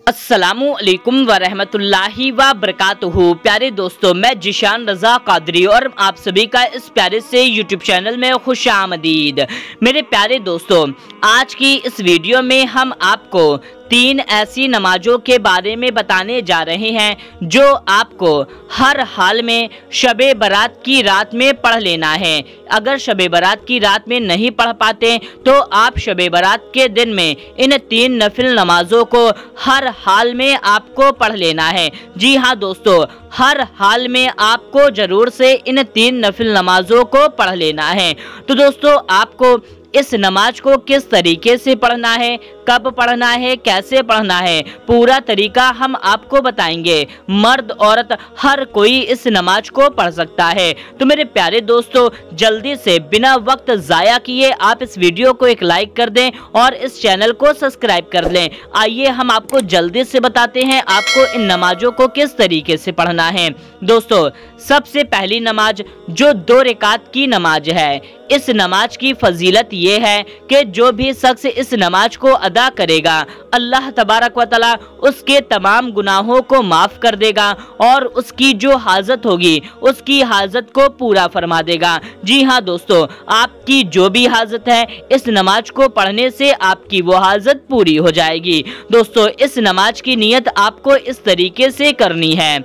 अस्सलामु अलैकुम वरहमतुल्लाहि वबरकातुहू। प्यारे दोस्तों, मैं जिशान रज़ा कादरी और आप सभी का इस प्यारे से यूट्यूब चैनल में खुश आमदीद। मेरे प्यारे दोस्तों, आज की इस वीडियो में हम आपको 3 ऐसी नमाजों के बारे में बताने जा रहे हैं जो आपको हर हाल में शबे बारात की रात में पढ़ लेना है। अगर शबे बारात की रात में नहीं पढ़ पाते तो आप शबे बारात के दिन में इन 3 नफिल नमाजों को हर हाल में आपको पढ़ लेना है। जी हाँ दोस्तों, हर हाल में आपको जरूर से इन 3 नफिल नमाजों को पढ़ लेना है। तो दोस्तों, आपको इस नमाज को किस तरीके से पढ़ना है, कब पढ़ना है, कैसे पढ़ना है, पूरा तरीका हम आपको बताएंगे। मर्द औरत हर कोई इस नमाज को पढ़ सकता है। तो मेरे प्यारे दोस्तों, जल्दी से बिना वक्त ज़ाया किए आप इस वीडियो को एक लाइक कर दें और इस चैनल को सब्सक्राइब कर लें। आइए हम आपको जल्दी से बताते हैं आपको इन नमाजों को किस तरीके से पढ़ना है। दोस्तों, सबसे पहली नमाज जो 2 रकात की नमाज है, इस नमाज की फजीलत ये है कि जो भी शख्स इस नमाज को अदा करेगा, अल्लाह तबारक व तआला उसके तमाम गुनाहों को माफ कर देगा और उसकी जो हाजत होगी उसकी हाजत को पूरा फरमा देगा। जी हाँ दोस्तों, आपकी जो भी हाजत है इस नमाज को पढ़ने से आपकी वो हाजत पूरी हो जाएगी। दोस्तों, इस नमाज की नियत आपको इस तरीके से करनी है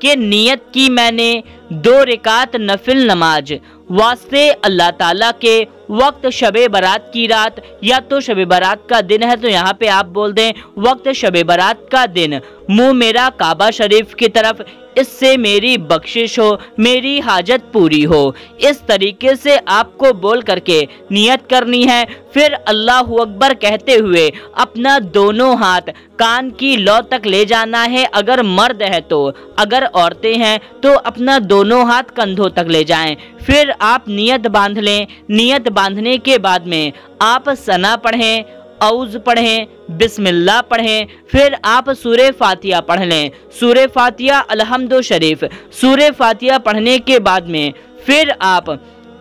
कि नियत की मैंने 2 रकात नफिल नमाज वास्ते अल्लाह ताला के वक्त शबे बारात की रात, या तो शबे बारात का दिन है तो यहाँ पे आप बोल दें वक्त शबे बारात का दिन, मुंह मेरा काबा शरीफ की तरफ, इससे मेरी बख्शिश हो, मेरी हाजत पूरी हो। इस तरीके से आपको बोल करके नियत करनी है। फिर अल्लाहु अकबर कहते हुए अपना दोनों हाथ कान की लौ तक ले जाना है अगर मर्द है तो, अगर औरतें हैं तो अपना दोनों हाथ कंधों तक ले जाएं। फिर आप नियत बांध लें। नियत बांधने के बाद में आप सना पढ़ें, औज़ पढ़ें, बिस्मिल्लाह पढ़ें, फिर आप सूरे फातिहा पढ़ लें। सूरे फातिहा अलहम्दु शरीफ, सूरे फातिहा पढ़ने के बाद में फिर आप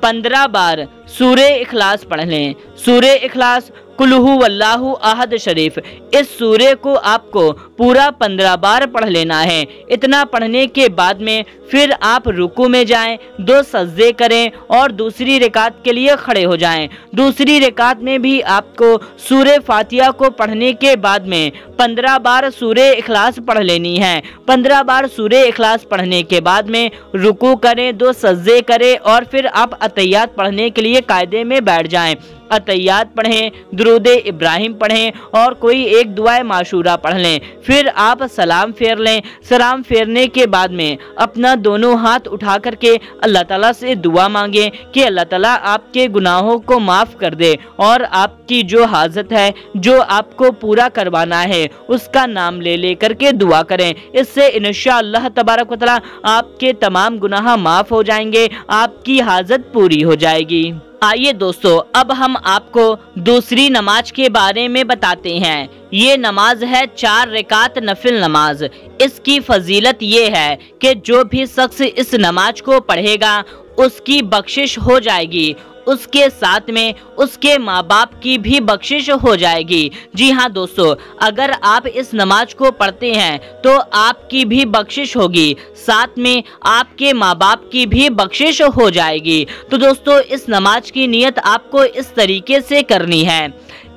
15 बार सूरे इखलास पढ़ लें। सूरे इखलास कुल्हु वल्लाहु अहद शरीफ, इस सूरे को आपको पूरा 15 बार पढ़ लेना है। इतना पढ़ने के बाद में फिर आप रुकू में जाएं, 2 सजदे करें और दूसरी रकात के लिए खड़े हो जाएं। दूसरी रकात में भी आपको सूरे फातिहा को पढ़ने के बाद में 15 बार सूरे इखलास पढ़ लेनी है। 15 बार सूरे इखलास पढ़ने के बाद में रुकू करें, 2 सजदे करें और फिर आप अतहियात पढ़ने के लिए कायदे में बैठ जाएं। अतहियात पढ़ें, दुरूद इब्राहिम पढ़ें और कोई एक दुआए माशूरा पढ़ लें। फिर आप सलाम फेर लें। सलाम फेरने के बाद में अपना दोनों हाथ उठा करके अल्लाह ताला से दुआ मांगें कि अल्लाह ताला आपके गुनाहों को माफ़ कर दे और आपकी जो हाजत है, जो आपको पूरा करवाना है, उसका नाम ले करके दुआ करें। इससे इंशाअल्लाह तबारक व तआला आपके तमाम गुनाह माफ़ हो जाएंगे, आपकी हाजत पूरी हो जाएगी। आइए दोस्तों, अब हम आपको दूसरी नमाज के बारे में बताते हैं। ये नमाज है 4 रकात नफिल नमाज। इसकी फजीलत ये है कि जो भी शख्स इस नमाज को पढ़ेगा उसकी बख्शिश हो जाएगी, उसके साथ में उसके माँ बाप की भी बख्शिश हो जाएगी। जी हाँ दोस्तों, अगर आप इस नमाज को पढ़ते हैं तो आपकी भी बख्शिश होगी, साथ में आपके माँ बाप की भी बख्शिश हो जाएगी। तो दोस्तों, इस नमाज की नियत आपको इस तरीके से करनी है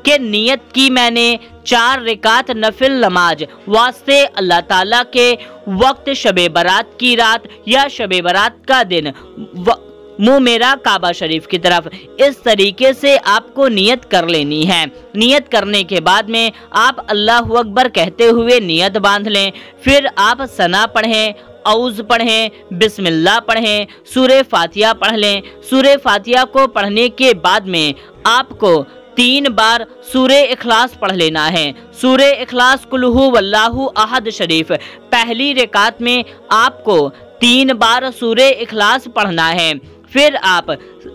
कि नियत की मैंने 4 रकात नफिल नमाज वास्ते अल्लाह ताला के वक्त शबे बारात की रात या शबे बारात का दिन, मुंह मेरा काबा शरीफ की तरफ, इस तरीके से आपको नियत कर लेनी है। नियत करने के बाद में आप अल्लाहु अकबर कहते हुए नियत बांध लें। फिर आप सना पढ़ें, औज़ पढ़ें, बिस्मिल्लाह पढ़ें, सूरे फातिहा पढ़ लें। सूरे फातिहा को पढ़ने के बाद में आपको 3 बार सूरे इखलास पढ़ लेना है। सूरे इखलास कुल्हु वल्लाहु अहद शरीफ, पहली रकात में आपको 3 बार सूरे इखलास पढ़ना है। फिर आप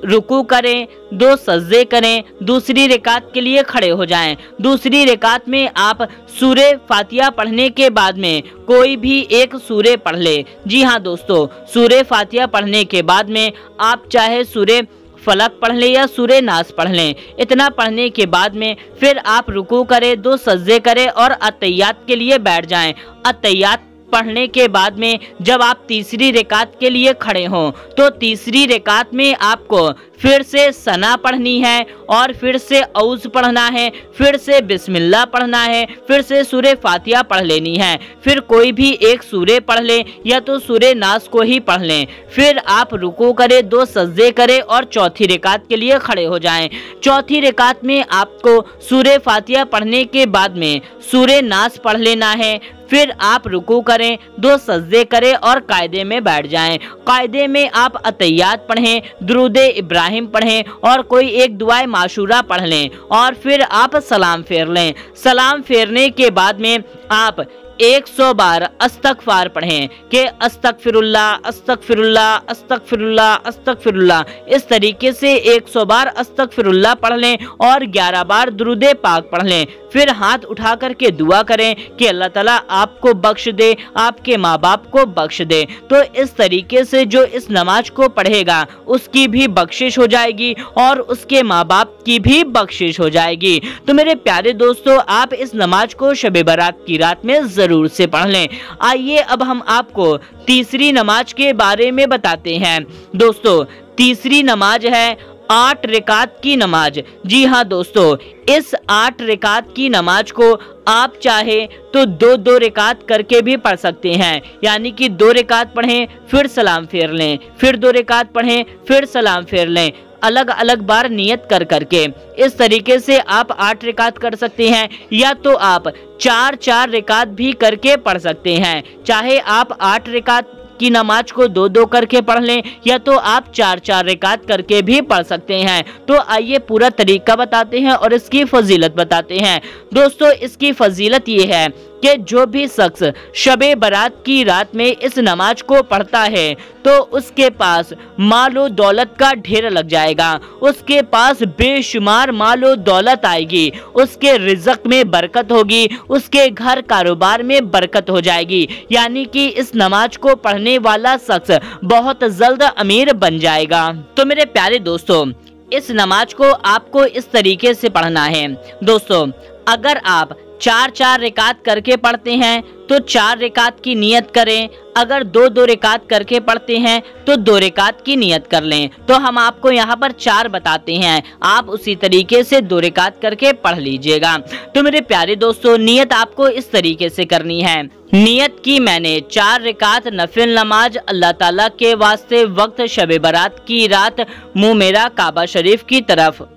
रुकू करें, 2 सजदे करें, दूसरी रकात के लिए खड़े हो जाएं। दूसरी रकात में आप सूरे फातिहा पढ़ने के बाद में कोई भी एक सूरे पढ़ ले। जी हाँ दोस्तों, सूरे फातिहा पढ़ने के बाद में आप चाहे सूरे फलक पढ़ लें या सूरह नास पढ़ लें। इतना पढ़ने के बाद में फिर आप रुकू करें, 2 सजदे करें और अतहियात के लिए बैठ जाएं। अतहियात पढ़ने के बाद में जब आप तीसरी रकात के लिए खड़े हों तो तीसरी रकात में आपको फिर से सना पढ़नी है और फिर से औज़ पढ़ना है, फिर से बिस्मिल्लाह पढ़ना है, फिर से सूरह फातिहा पढ़ लेनी है। फिर कोई भी एक सूरह पढ़ लें या तो सूरह नास को ही पढ़ लें। फिर आप रुकू करें, 2 सजदे करें और चौथी रकात के लिए खड़े हो जाएं। चौथी रकात में आपको सूरह फातिहा पढ़ने के बाद में सूरह नास पढ़ लेना है। फिर आप रुकू करें, 2 सजदे करें और कायदे में बैठ जाएं। कायदे में आप अतहियात पढ़ें, दुरूदे इब्राहिम पढ़ें और कोई एक दुआए माशूरा पढ़ लें और फिर आप सलाम फेर लें। सलाम फेरने के बाद में आप 100 बार अस्तगफार पढ़ें कि अस्तगफिरुल्लाह अस्तगफिरुल्लाह अस्तगफिरुल्लाह अस्तगफिरुल्लाह। इस तरीके से 100 बार अस्तगफिरुल्लाह पढ़ लें और 11 बार दुरूदे पाक पढ़ लें। फिर हाथ उठा करके दुआ करें कि अल्लाह ताला आपको बख्श दे, आपके माँ बाप को बख्श दे। तो इस तरीके से जो इस नमाज को पढ़ेगा उसकी भी बख्शिश हो जाएगी और उसके माँ बाप की भी बख्शिश हो जाएगी। तो मेरे प्यारे दोस्तों, आप इस नमाज को शब बारात की रात में जरूर से पढ़ लें। आइए अब हम आपको तीसरी नमाज के बारे में बताते हैं। दोस्तों, तीसरी नमाज है 8 रकात की नमाज। जी हाँ दोस्तों, इस 8 रकात की नमाज को आप चाहे तो 2-2 रकात करके भी पढ़ सकते हैं। यानी कि 2 रकात पढ़ें फिर सलाम फेर लें, फिर 2 रकात पढ़ें फिर सलाम फेर लें, अलग अलग बार नियत कर करके। इस तरीके से आप 8 रकात कर सकते हैं या तो आप 4-4 रकात भी करके पढ़ सकते हैं। चाहे आप 8 रकात की नमाज को 2-2 करके पढ़ लें या तो आप 4-4 रकात करके भी पढ़ सकते हैं। तो आइए पूरा तरीका बताते हैं और इसकी फजीलत बताते हैं। दोस्तों, इसकी फजीलत ये है कि जो भी शख्स शबे बारात की रात में इस नमाज को पढ़ता है तो उसके पास मालो दौलत का ढेर लग जाएगा, उसके पास बेशुमार मालो दौलत आएगी, उसके रिज़्क़ में बरकत होगी, उसके घर कारोबार में बरकत हो जाएगी। यानी कि इस नमाज को पढ़ने वाला शख्स बहुत जल्द अमीर बन जाएगा। तो मेरे प्यारे दोस्तों, इस नमाज को आपको इस तरीके से पढ़ना है। दोस्तों, अगर आप 4-4 रकात करके पढ़ते हैं तो 4 रकात की नियत करें। अगर 2-2 रकात करके पढ़ते हैं तो 2 रकात की नियत कर लें। तो हम आपको यहाँ पर 4 बताते हैं, आप उसी तरीके से 2 रकात करके पढ़ लीजिएगा। तो मेरे प्यारे दोस्तों, नियत आपको इस तरीके से करनी है। नियत की मैंने 4 रकात नफिल नमाज अल्लाह ताला के वास्ते वक्त शब बारात की रात, मुँह मेरा काबा शरीफ की तरफ।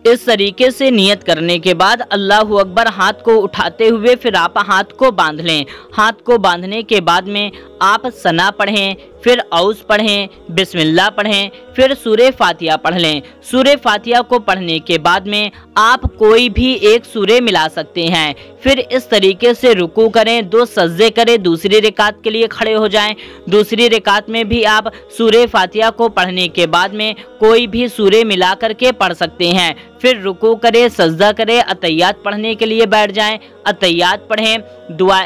इस तरीके से नियत करने के बाद अल्लाहु अकबर हाथ को उठाते हुए फिर आप हाथ को बांध लें। हाथ को बांधने के बाद में आप सना पढ़ें, फिर औज़ पढ़ें, बिस्मिल्लाह पढ़ें, फिर सूरह फातिहा पढ़ लें। सूरह फातिहा को पढ़ने के बाद में आप कोई भी एक सूरह मिला सकते हैं। फिर इस तरीके से रुकू करें, 2 सजदे करें, दूसरी रकात के लिए खड़े हो जाएं। दूसरी रकात में भी आप सूरह फातिहा को पढ़ने के बाद में कोई भी सूरह मिला करके पढ़ सकते हैं। फिर रुकू करें, सजदा करें, अतहियात पढ़ने के लिए बैठ जाएं। अतहियात पढ़ें, दुआ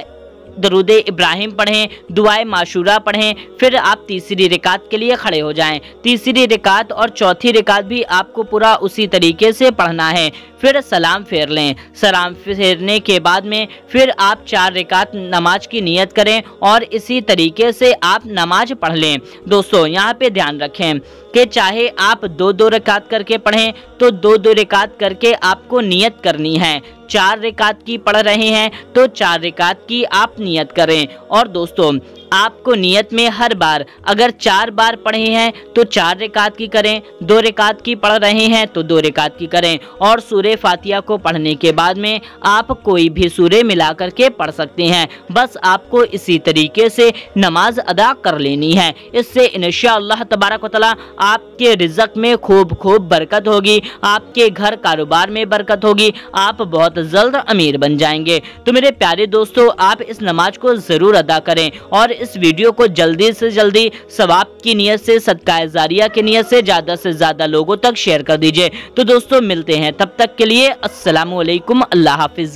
दरूदे इब्राहिम पढ़ें, दुआए माशूरा पढ़ें। फिर आप तीसरी रकात के लिए खड़े हो जाएं। तीसरी रकात और चौथी रकात भी आपको पूरा उसी तरीके से पढ़ना है। फिर सलाम फेर लें। सलाम फेरने के बाद में फिर आप 4 रकात नमाज की नियत करें और इसी तरीके से आप नमाज पढ़ लें। दोस्तों, यहाँ पे ध्यान रखें कि चाहे आप 2-2 रकात करके पढ़ें तो 2-2 रकात करके आपको नियत करनी है। 4 रकात की पढ़ रहे हैं तो 4 रकात की आप नियत करें। और दोस्तों, आपको नियत में हर बार अगर 4 बार पढ़े हैं तो 4 रकात की करें, 2 रकात की पढ़ रहे हैं तो 2 रकात की करें। और सूरह फातिहा को पढ़ने के बाद में आप कोई भी सूरह मिला करके पढ़ सकते हैं। बस आपको इसी तरीके से नमाज अदा कर लेनी है। इससे इंशाअल्लाह तबारक व तआला आपके रिज़्क़ में खूब खूब बरकत होगी, आपके घर कारोबार में बरकत होगी, आप बहुत जल्द अमीर बन जाएंगे। तो मेरे प्यारे दोस्तों, आप इस नमाज को ज़रूर अदा करें और इस वीडियो को जल्दी से जल्दी सवाब की नियत से, सदका जारिया की नियत से ज़्यादा लोगों तक शेयर कर दीजिए। तो दोस्तों, मिलते हैं, तब तक के लिए अस्सलामु अलैकुम, अल्लाह हाफिज़।